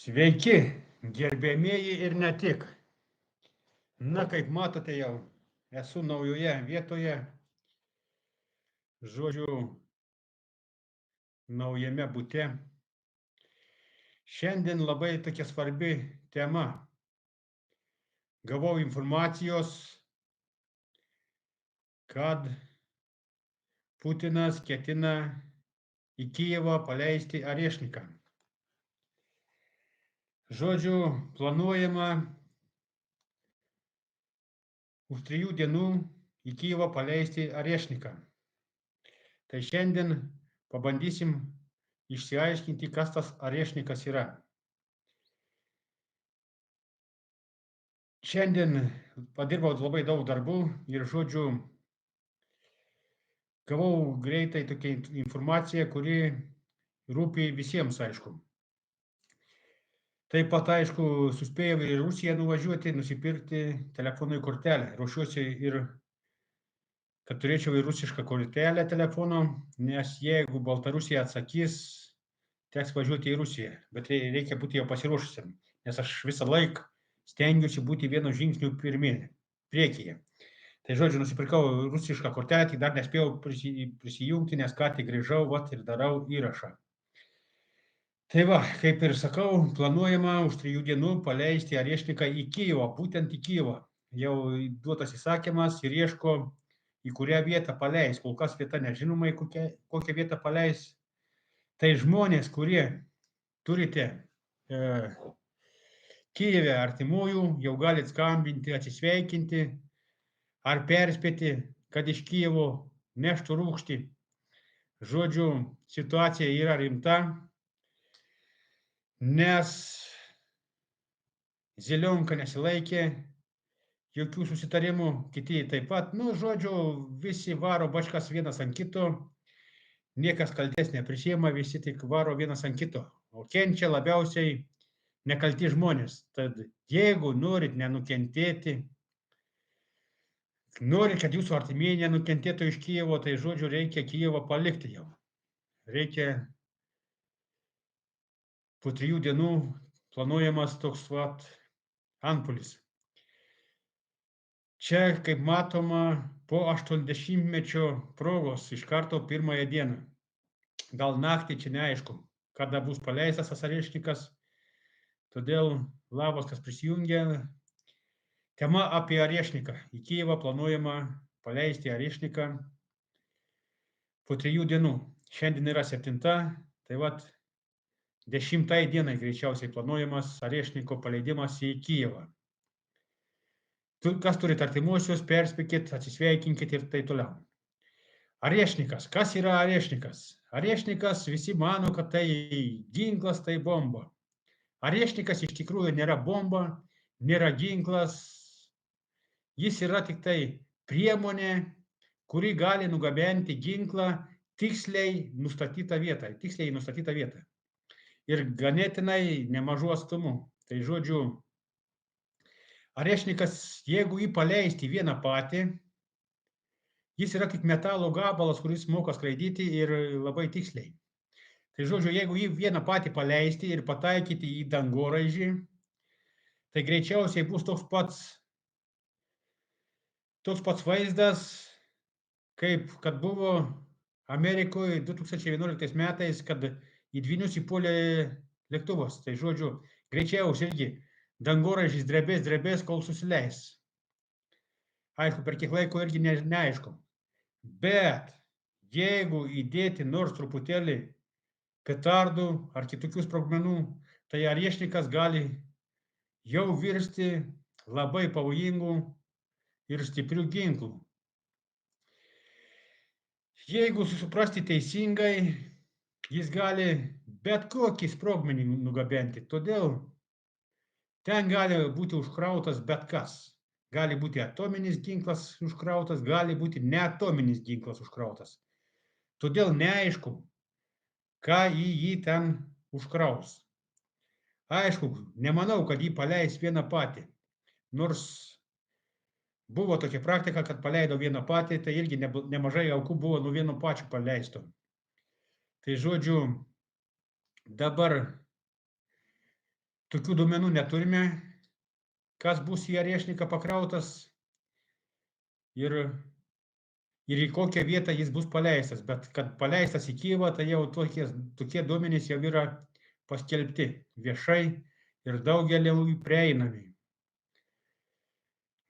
Sveiki, gerbėmieji ir ne tik. Na, kaip matote jau, esu naujoje vietoje, žodžiu, naujame bute. Šiandien labai tokia svarbi tema. Gavau informacijos, kad Putinas ketina į Kijevą paleisti Arešniką. Žodžiu, planuojama už 3 dienų į Kijevą paleisti Arešniką. Tai šiandien pabandysim išsiaiškinti, kas tas Arešnikas yra. Šiandien padirbau labai daug darbų ir, žodžiu, gavau greitai tokią informaciją, kuri rūpi visiems, aišku. Taip pat, aišku, suspėjau ir į Rusiją nuvažiuoti, nusipirkti telefonui kortelę. Ruošiuosi ir, kad turėčiau ir rusišką kortelę telefono, nes jeigu Baltarusija atsakys, teks važiuoti į Rusiją. Bet reikia būti jau pasiruošusiam, nes aš visą laiką stengiuosi būti vienu žingsniu priekyje. Tai, žodžiu, nusipirkau rusišką kortelę, tik dar nespėjau prisijungti, nes ką tik grįžau, ir darau įrašą. Tai va, kaip ir sakau, planuojama už 3 dienų paleisti Arešniką į Kijevą, būtent į Kijevą. Jau duotas įsakymas ir ieško, į kurią vietą paleis. Kol kas vieta nežinoma, į kokią vietą paleis. Tai žmonės, kurie turite Kijeve artimųjų, jau galit skambinti, atsisveikinti ar perspėti, kad iš Kijevo neštų rūgštį. Žodžiu, situacija yra rimta, nes Zelionka nesilaikė jokių susitarimų, kiti taip pat. Žodžiu, visi varo bačkas vienas ant kito, niekas kaltės neprisiima, visi tik varo vienas ant kito, o kenčia labiausiai nekalti žmonės. Tad jeigu norit nenukentėti, norit, kad jūsų artimieji nenukentėtų iš Kijevo, tai, žodžiu, reikia Kijevą palikti jau. Reikia po 3 dienų planuojamas toks antpuolis. Čia, kaip matoma, po 80-mečio progos iš karto 1 dieną. Gal naktį, čia neaišku, kada bus paleistas tas Arešnikas. Todėl labas, kas prisijungia. Tema apie Arešniką. Į Kijevą planuojama paleisti Arešniką po 3 dienų. Šiandien yra 7, tai 10 dienai greičiausiai planuojamas Arešniko paleidimas į Kijevą. Kas turit artimuosius, perspėkit, atsisveikinkit ir taip toliau. Arešnikas. Kas yra Arešnikas? Arešnikas, visi mano, kad tai ginklas, tai bomba. Arešnikas iš tikrųjų nėra bomba, nėra ginklas. Jis yra tik tai priemonė, kuri gali nugabenti ginklą tiksliai nustatytą vietą. Ir ganėtinai nemažų atstumų. Tai, žodžiu, Arešnikas, jeigu jį paleisti vieną patį, jis yra tik metalo gabalas, kuris moka skraidyti ir labai tiksliai. Tai, žodžiu, jeigu jį vieną patį paleisti ir pataikyti į dangoraižį, tai greičiausiai bus toks pats vaizdas, kaip kad buvo Amerikoje 2011 metais, kad į Dvynius įpuolė lėktuvas. Tai, žodžiu, greičiausiai irgi dangoraižis drebės, kol susileis. Aišku, per kiek laiko irgi neaišku. Bet jeigu įdėti nors truputėlį petardų ar kitokių sprogmenų, tai Arešnikas gali jau virsti labai pavojingų ir stiprių ginklų. Jeigu suprasti teisingai, jis gali bet kokį sprogmenį nugabenti. Todėl ten gali būti užkrautas bet kas. Gali būti atominis ginklas užkrautas, gali būti neatominis ginklas užkrautas. Todėl neaišku, ką jį ten užkraus. Aišku, nemanau, kad jį paleis vieną patį. Nors buvo tokia praktika, kad paleido vieną patį, tai irgi nemažai aukų buvo nuo vieno pačio paleisto. Tai, žodžiu, dabar tokių duomenų neturime, kas bus į Arešniką pakrautas ir į kokią vietą jis bus paleistas. Bet kad paleistas į Kijevą, tai jau tokie duomenys jau yra paskelbti viešai ir daugeliui prieinami.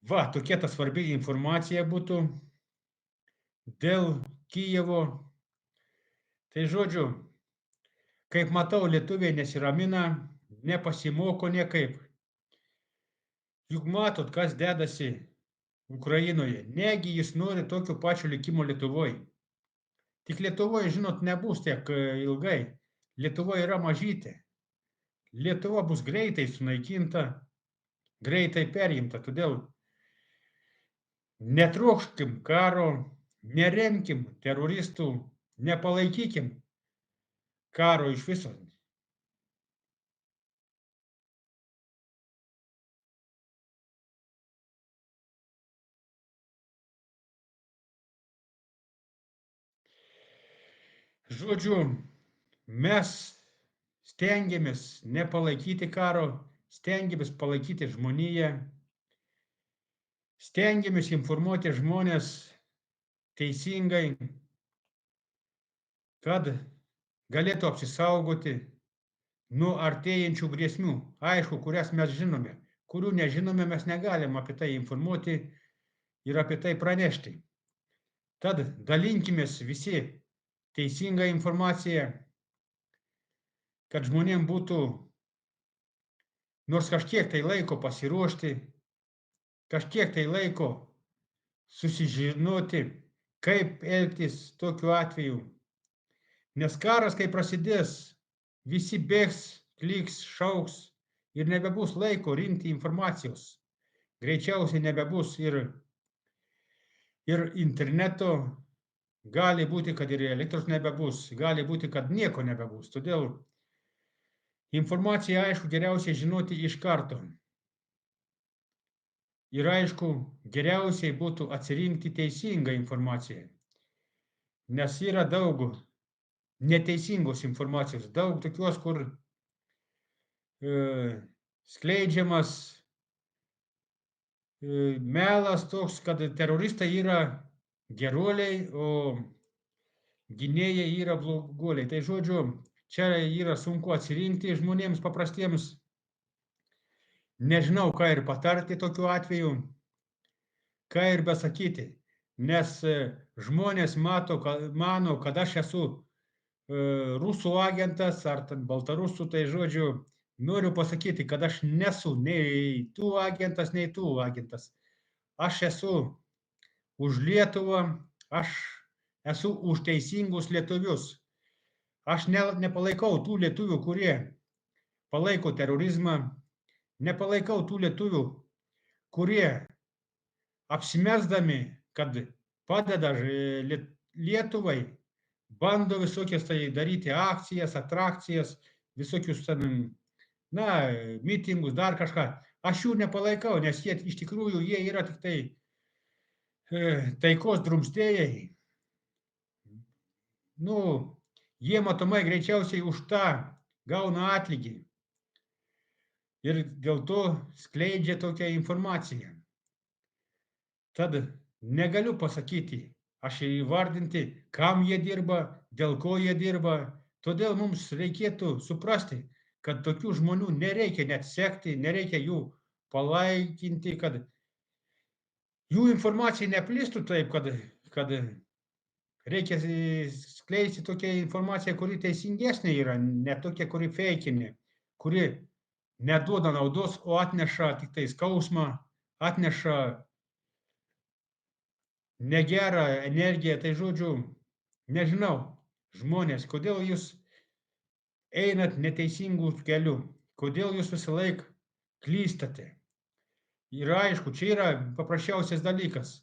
Va, tokia ta svarbi informacija būtų dėl Kijevo. Tai žodžiu, kaip matau, lietuviai nesiramina, nepasimoko niekaip. Juk matot, kas dedasi Ukrainoje. Negi jis nori tokio pačio likimo Lietuvoje. Tik Lietuvoje, žinot, nebus tiek ilgai. Lietuva yra mažytė. Lietuva bus greitai sunaikinta, greitai perimta. Todėl netrokškim karo, neremkim teroristų, nepalaikykim karo iš viso. Žodžiu, mes stengiamės nepalaikyti karo, stengiamės palaikyti žmoniją, stengiamės informuoti žmonės teisingai, kad galėtų apsisaugoti nuo artėjančių grėsmių. Aišku, kurias mes žinome. Kurių nežinome, mes negalim apie tai informuoti ir apie tai pranešti. Tad dalinkimės visi teisingą informaciją, kad žmonėm būtų nors kažkiek tai laiko pasiruošti, kažkiek tai laiko susižinoti, kaip elgtis tokiu atveju. Nes karas, kai prasidės, visi bėgs, klyks, šauks ir nebebus laiko rinkti informacijos. Greičiausiai nebebus ir interneto, gali būti, kad ir elektros nebebus, gali būti, kad nieko nebebus. Todėl informaciją, aišku, geriausiai žinoti iš karto. Ir aišku, geriausiai būtų atsirinkti teisingą informaciją, nes yra daug neteisingos informacijos, daug tokios, kur skleidžiamas melas toks, kad teroristai yra geruoliai, o gynėjai yra bloguoliai. Tai žodžiu, čia yra sunku atsirinkti žmonėms paprastiems. Nežinau, ką ir patarti tokiu atveju, ką ir besakyti, nes žmonės mano, kad aš esu rusų agentas ar baltarusų, tai žodžiu, noriu pasakyti, kad aš nesu nei tų agentas, nei tų agentas. Aš esu už Lietuvą, aš esu už teisingus lietuvius. Aš nepalaikau tų lietuvių, kurie palaiko terorizmą, nepalaikau tų lietuvių, kurie apsimesdami, kad padeda Lietuvai, bando visokias tai daryti akcijas, atrakcijas, visokius ten, mitingus, dar kažką. Aš jų nepalaikau, nes jie iš tikrųjų jie yra tik tai taikos drumstėjai. Jie matomai greičiausiai už tą gauna atlygį. Ir dėl to skleidžia tokią informaciją. Tad negaliu pasakyti, aš įvardinti, kam jie dirba, dėl ko jie dirba. Todėl mums reikėtų suprasti, kad tokių žmonių nereikia net sekti, nereikia jų palaikinti, kad jų informacija neplistų taip, kad reikia skleisti tokią informaciją, kuri teisingesnė yra, ne tokia, kuri feikinė, kuri neduoda naudos, o atneša tik tai skausmą, atneša negerą energiją. Tai žodžiu, nežinau, žmonės, kodėl jūs einat neteisingų kelių, kodėl jūs visą laiką klystate. Ir aišku, čia yra paprasčiausias dalykas,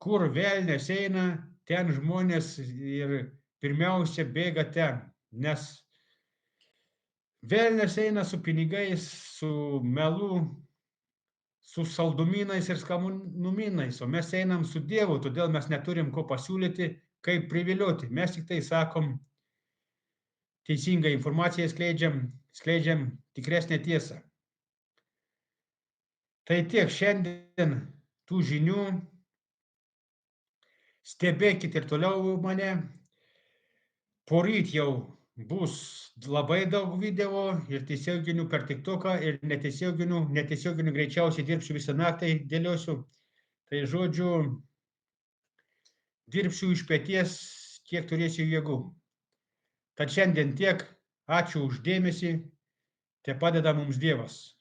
kur velnias eina, ten žmonės ir pirmiausia bėga ten, nes velnias eina su pinigais, su melu, su saldumynais ir skanumynais, o mes einam su Dievu, todėl mes neturim ko pasiūlyti, kaip privilioti. Mes tik tai sakom, teisingą informaciją skleidžiam tikresnę tiesą. Tai tiek šiandien tų žinių. Stebėkit ir toliau mane. Poryt jau bus labai daug video ir tiesioginių per TikToką ir netiesioginių greičiausiai dirbsiu visą naktį, dėliosiu. Tai žodžiu, dirbsiu iš peties, kiek turėsiu jėgų. Tad šiandien tiek. Ačiū už dėmesį. Te padeda mums Dievas.